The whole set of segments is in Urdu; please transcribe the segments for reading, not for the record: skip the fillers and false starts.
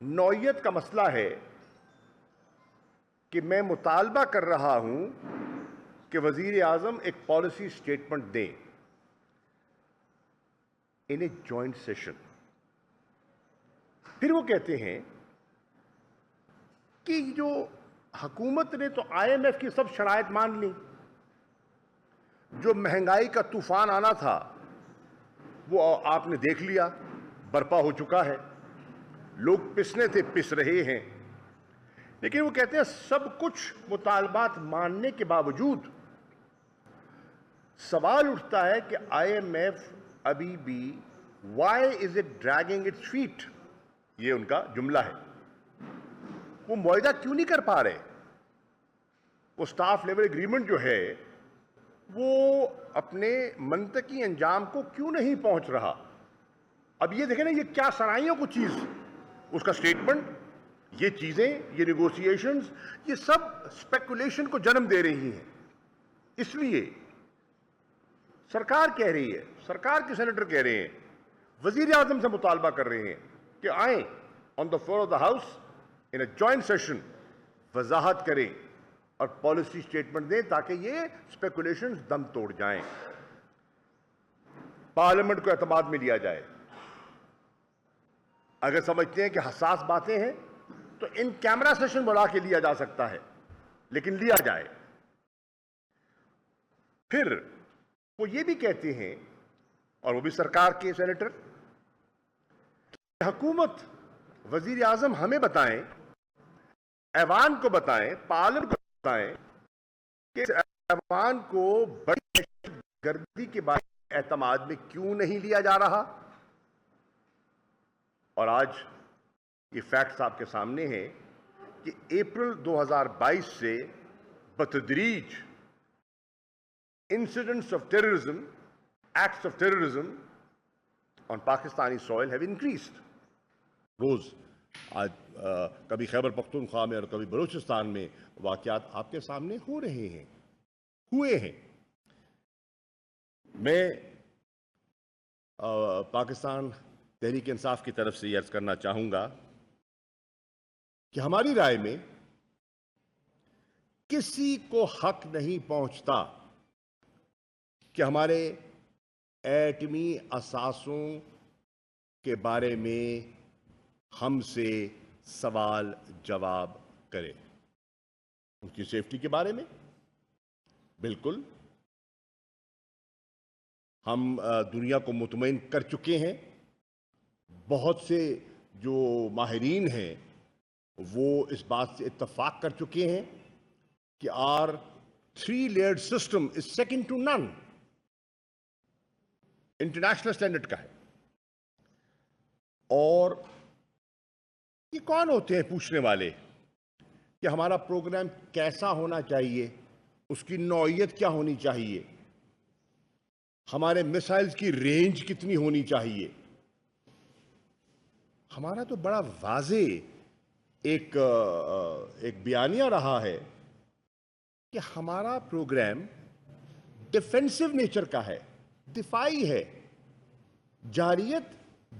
نوعیت کا مسئلہ ہے کہ میں مطالبہ کر رہا ہوں کہ وزیر اعظم ایک پالیسی سٹیٹمنٹ دیں ان اے جوائنٹ سیشن. پھر وہ کہتے ہیں کہ جو حکومت نے تو آئی ایم ایف کی سب شرائط مان لی, جو مہنگائی کا طوفان آنا تھا وہ آپ نے دیکھ لیا, برپا ہو چکا ہے, لوگ پسنے تھے پس رہے ہیں. لیکن وہ کہتے ہیں سب کچھ مطالبات ماننے کے باوجود سوال اٹھتا ہے کہ آئی ایم ایف ابھی بھی why is it dragging its feet, یہ ان کا جملہ ہے. وہ معاہدہ کیوں نہیں کر پا رہے؟ وہ سٹاف لیول ایگریمنٹ جو ہے وہ اپنے منطقی انجام کو کیوں نہیں پہنچ رہا؟ اب یہ دیکھیں نا, یہ کیا سرائیوں کو چیز, اس کا سٹیٹمنٹ, یہ چیزیں, یہ نیگوسیشنز, یہ سب اسپیکولیشن کو جنم دے رہی ہیں. اس لیے سرکار کہہ رہی ہے, سرکار کے سینیٹر کہہ رہے ہیں, وزیر اعظم سے مطالبہ کر رہے ہیں کہ آئیں on the floor of the house in a joint session, وضاحت کریں اور پالیسی سٹیٹمنٹ دیں تاکہ یہ اسپیکولیشنز دم توڑ جائیں, پارلیمنٹ کو اعتماد میں لیا جائے. اگر سمجھتے ہیں کہ حساس باتیں ہیں تو ان کیمرہ سیشن بلا کے لیا جا سکتا ہے, لیکن لیا جائے. پھر وہ یہ بھی کہتے ہیں, اور وہ بھی سرکار کے سینیٹر, کہ حکومت, وزیر اعظم ہمیں بتائیں, ایوان کو بتائیں, پارلیمنٹ کو بتائیں کہ ایوان کو بڑی دہشت گردی کے بارے میں اعتماد میں کیوں نہیں لیا جا رہا. اور آج یہ فیکٹس آپ کے سامنے ہیں کہ اپریل 2022 سے بتدریج incidents of terrorism, acts of terrorism on Pakistani soil have increased. روز آج کبھی خیبر پختونخوا میں اور کبھی بلوچستان میں واقعات آپ کے سامنے ہو رہے ہیں, ہوئے ہیں. میں پاکستان تحریک انصاف کی طرف سے یہ عرض کرنا چاہوں گا کہ ہماری رائے میں کسی کو حق نہیں پہنچتا کہ ہمارے ایٹمی اثاثوں کے بارے میں ہم سے سوال جواب کرے. ان کی سیفٹی کے بارے میں بالکل ہم دنیا کو مطمئن کر چکے ہیں. بہت سے جو ماہرین ہیں وہ اس بات سے اتفاق کر چکے ہیں کہ our 3-layered system is second to none. International standard کا ہے. اور یہ کون ہوتے ہیں پوچھنے والے کہ ہمارا پروگرام کیسا ہونا چاہیے, اس کی نوعیت کیا ہونی چاہیے, ہمارے میسائلز کی رینج کتنی ہونی چاہیے. ہمارا تو بڑا واضح ایک بیانیہ رہا ہے کہ ہمارا پروگرام ڈیفینسو نیچر کا ہے, دفاعی ہے. جارحیت,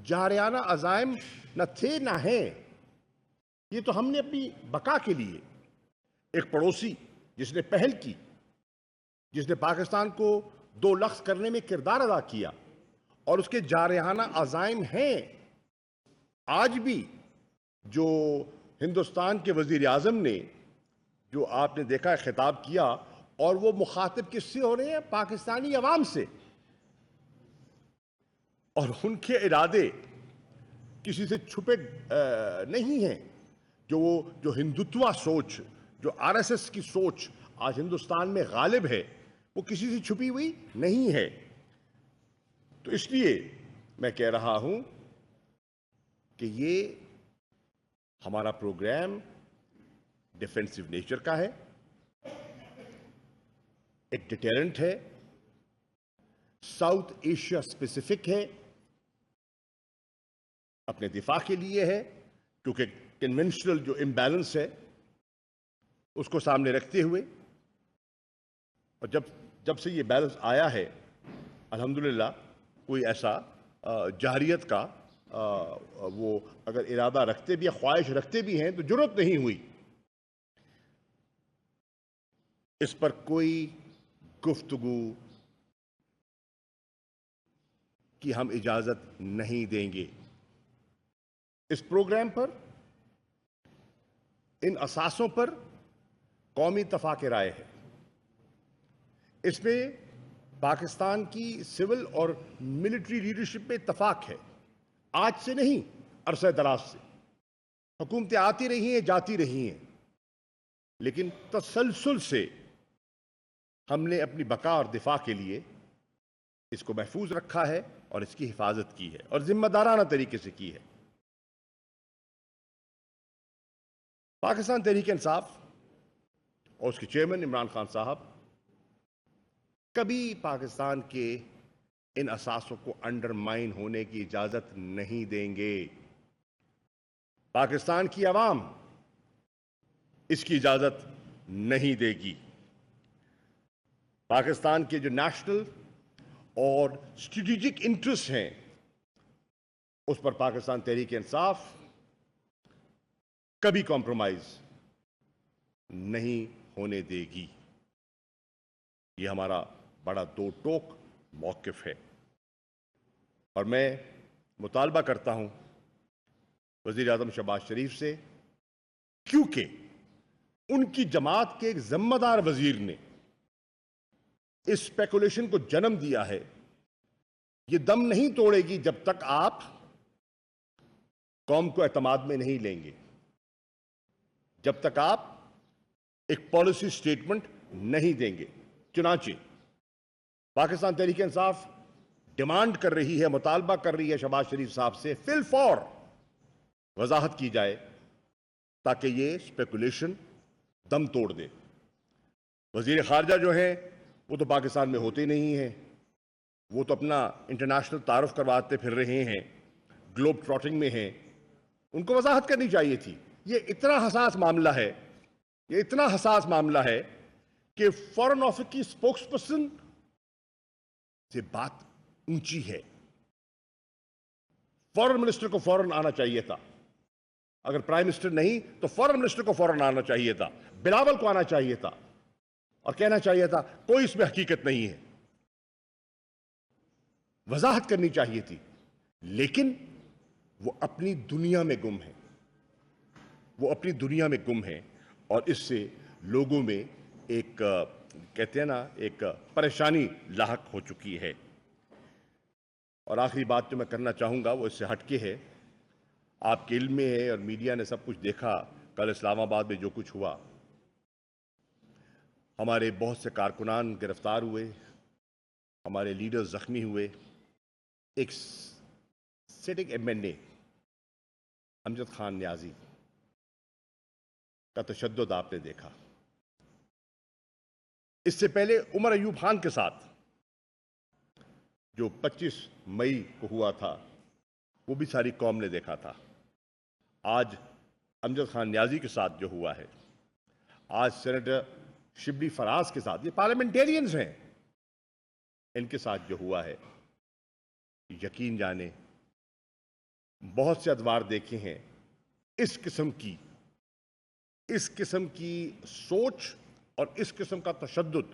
جارحانہ عزائم نہ تھے نہ ہیں. یہ تو ہم نے اپنی بقا کے لیے, ایک پڑوسی جس نے پہل کی, جس نے پاکستان کو 2 لخت کرنے میں کردار ادا کیا, اور اس کے جارحانہ عزائم ہیں. آج بھی جو ہندوستان کے وزیر اعظم نے, جو آپ نے دیکھا خطاب کیا, اور وہ مخاطب کس سے ہو رہے ہیں؟ پاکستانی عوام سے. اور ان کے ارادے کسی سے چھپے نہیں ہیں. جو ہندوتوا سوچ, جو آر ایس ایس کی سوچ آج ہندوستان میں غالب ہے, وہ کسی سے چھپی ہوئی نہیں ہے. تو اس لیے میں کہہ رہا ہوں کہ یہ ہمارا پروگرام ڈیفینسو نیچر کا ہے, ایک ڈیٹیرنٹ ہے, ساؤتھ ایشیا اسپیسیفک ہے, اپنے دفاع کے لیے ہے, کیونکہ کنونشنل جو امبیلنس ہے اس کو سامنے رکھتے ہوئے. اور جب سے یہ بیلنس آیا ہے الحمدللہ کوئی ایسا جارحیت کا وہ اگر ارادہ رکھتے بھی یا خواہش رکھتے بھی ہیں تو جرات نہیں ہوئی. اس پر کوئی گفتگو کی ہم اجازت نہیں دیں گے. اس پروگرام پر، ان اساسوں پر قومی اتفاق رائے ہے. اس میں پاکستان کی سول اور ملٹری لیڈرشپ میں اتفاق ہے. آج سے نہیں، عرصہ دراز سے حکومتیں آتی رہی ہیں، جاتی رہی ہیں، لیکن تسلسل سے ہم نے اپنی بقا اور دفاع کے لیے اس کو محفوظ رکھا ہے اور اس کی حفاظت کی ہے اور ذمہ دارانہ طریقے سے کی ہے. پاکستان تحریک انصاف اور اس کے چیئرمین عمران خان صاحب کبھی پاکستان کے ان اساسوں کو انڈرمائن ہونے کی اجازت نہیں دیں گے. پاکستان کی عوام اس کی اجازت نہیں دے گی. پاکستان کے جو نیشنل اور اسٹریٹجک انٹرسٹ ہیں اس پر پاکستان تحریک انصاف کبھی کمپرومائز نہیں ہونے دے گی. یہ ہمارا بڑا دو ٹوک موقف ہے اور میں مطالبہ کرتا ہوں وزیر اعظم شہباز شریف سے، کیونکہ ان کی جماعت کے ایک ذمہ دار وزیر نے اس اسپیکولیشن کو جنم دیا ہے. یہ دم نہیں توڑے گی جب تک آپ قوم کو اعتماد میں نہیں لیں گے، جب تک آپ ایک پالیسی سٹیٹمنٹ نہیں دیں گے. چنانچہ پاکستان تحریک انصاف ڈیمانڈ کر رہی ہے، مطالبہ کر رہی ہے شہباز شریف صاحب سے فی الفور وضاحت کی جائے تاکہ یہ اسپیکولیشن دم توڑ دے. وزیر خارجہ جو ہیں وہ تو پاکستان میں ہوتے نہیں ہیں، وہ تو اپنا انٹرنیشنل تعارف کرواتے پھر رہے ہیں، گلوب ٹراٹنگ میں ہیں. ان کو وضاحت کرنی چاہیے تھی. یہ اتنا حساس معاملہ ہے، یہ اتنا حساس معاملہ ہے کہ فارن آفس کی اسپوکس پرسن سے بات اونچی ہے. فارن منسٹر کو فوراً آنا چاہیے تھا. اگر پرائم منسٹر نہیں تو فارن منسٹر کو فوراً آنا چاہیے تھا. بلاول کو آنا چاہیے تھا اور کہنا چاہیے تھا کوئی اس میں حقیقت نہیں ہے. وضاحت کرنی چاہیے تھی. لیکن وہ اپنی دنیا میں گم ہے، وہ اپنی دنیا میں گم ہے اور اس سے لوگوں میں ایک کہتے ہیں نا ایک پریشانی لاحق ہو چکی ہے. اور آخری بات جو میں کرنا چاہوں گا وہ اس سے ہٹ کے ہے. آپ کے علم میں ہے اور میڈیا نے سب کچھ دیکھا کل اسلام آباد میں جو کچھ ہوا. ہمارے بہت سے کارکنان گرفتار ہوئے، ہمارے لیڈر زخمی ہوئے. ایک سٹنگ ایم این اے امجد خان نیازی کا تشدد آپ نے دیکھا. اس سے پہلے عمر ایوب خان کے ساتھ جو 25 مئی کو ہوا تھا وہ بھی ساری قوم نے دیکھا تھا. آج امجد خان نیازی کے ساتھ جو ہوا ہے، آج سینیٹر شبلی فراز کے ساتھ، یہ پارلیمنٹیرینز ہیں، ان کے ساتھ جو ہوا ہے، یقین جانے بہت سے ادوار دیکھے ہیں. اس قسم کی سوچ اور اس قسم کا تشدد